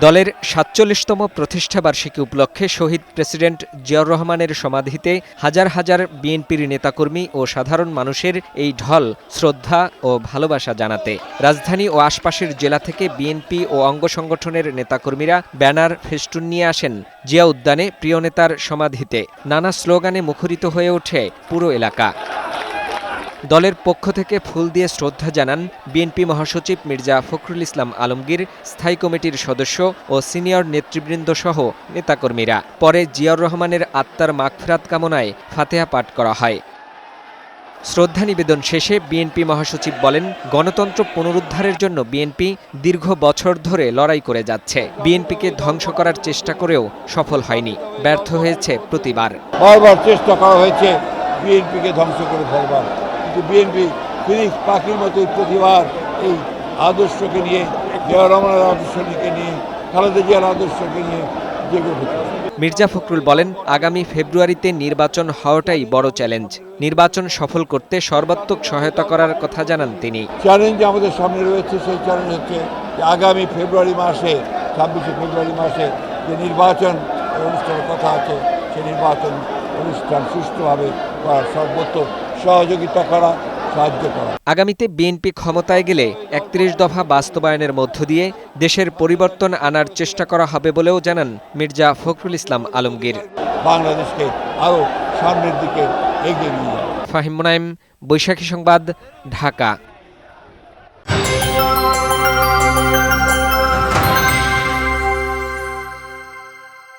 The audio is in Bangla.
দলের ৪৭তম প্রতিষ্ঠাবার্ষিকী উপলক্ষে শহীদ প্রেসিডেন্ট জিয়াউর রহমানের সমাধিতে হাজার হাজার বিএনপির নেতাকর্মী ও সাধারণ মানুষের এই ঢল শ্রদ্ধা ও ভালোবাসা জানাতে রাজধানী ও আশপাশের জেলা থেকে বিএনপি ও অঙ্গ সংগঠনের নেতাকর্মীরা ব্যানার ফেস্টুন নিয়ে আসেন জিয়া উদ্যানে প্রিয় নেতার সমাধিতে। নানা স্লোগানে মুখরিত হয়ে ওঠে পুরো এলাকা। দলের পক্ষ থেকে ফুল দিয়ে শ্রদ্ধা জানান বিএনপি মহাসচিব মির্জা ফখরুল ইসলাম আলমগীর, স্থায়ী কমিটির সদস্য ও সিনিয়র নেতৃবৃন্দ সহ নেতাকর্মীরা। পরে জিয়াউর রহমানের আত্মার মাগফিরাত কামনায় ফাতিহা পাঠ করা হয়। শ্রদ্ধা নিবেদন শেষে বিএনপি মহাসচিব বলেন, গণতন্ত্র পুনরুদ্ধারের জন্য বিএনপি দীর্ঘ বছর ধরে লড়াই করে যাচ্ছে। বিএনপিকে ধ্বংস করার চেষ্টা করেও সফল হয়নি, ব্যর্থ হয়েছে প্রতিবার। বারবার চেষ্টা করা হয়েছে বিএনপিকে ধ্বংস করে ফেলবার, কিন্তু বিএনপি ফিনিক্স পাখির মতোই প্রতিবার এই আদর্শকে নিয়ে, জিয়াউর রহমানের আদর্শকে নিয়ে, খালেদা জিয়ার আদর্শকে নিয়ে জেগে উঠেছে। মির্জা ফখরুল বলেন, আগামী ফেব্রুয়ারিতে নির্বাচন হওয়াটাই বড় চ্যালেঞ্জ। নির্বাচন সফল করতে সর্বাত্মক সহায়তা করার কথা জানান তিনি। চ্যালেঞ্জ আমাদের সামনে রয়েছে, সেই চ্যালেঞ্জ হচ্ছে যে আগামী ফেব্রুয়ারি মাসে, 26শে ফেব্রুয়ারি মাসে যে নির্বাচন অনুষ্ঠানের কথা আছে, সেই নির্বাচন অনুষ্ঠান সুষ্ঠুভাবে করার সর্বোচ্চ সহযোগিতা করা, সাহায্য করা। আগামীতে বিএনপি ক্ষমতায় গেলে ৩১ দফা বাস্তবায়নের মধ্য দিয়ে দেশের পরিবর্তন আনার চেষ্টা করা হবে বলেও জানান মির্জা ফখরুল ইসলাম আলমগীর। বাংলাদেশকে আরও সামনের দিকে এগিয়ে নিয়ে যাবে। ফাহিম মুনাইম, বৈশাখী সংবাদ, ঢাকা।